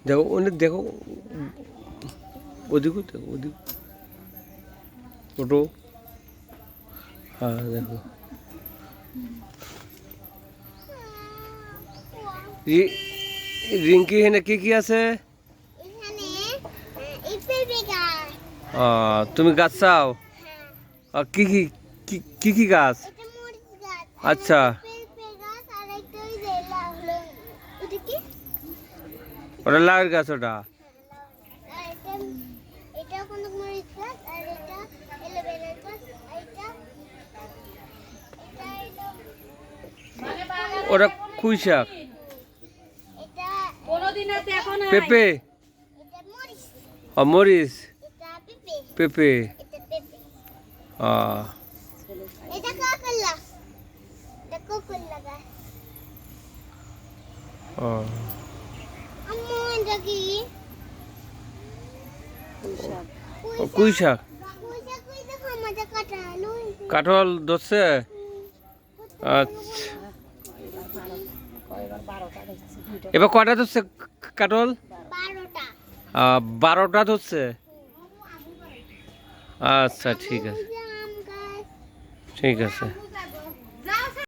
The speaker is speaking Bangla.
দেখো অনেক দেখো, ওদিকে দেখো, ওদিকে ওটো। হ্যাঁ দেখো, রিঙ্কি এখানে কি কি আছে? তুমি গাছ চাও? কি কি কি কি গাছ? আচ্ছা, ওটা লাউয়ের গাছ ওটা। ওটা কুই শাক, পেঁপে, মরিচ, পেঁপে। কুই শাক, কাঁঠাল ধরছে। আচ্ছা, এবার কয়টা ধরছে কাঁঠাল? 12টা ধরছে। আচ্ছা ঠিক আছে, ঠিক আছে।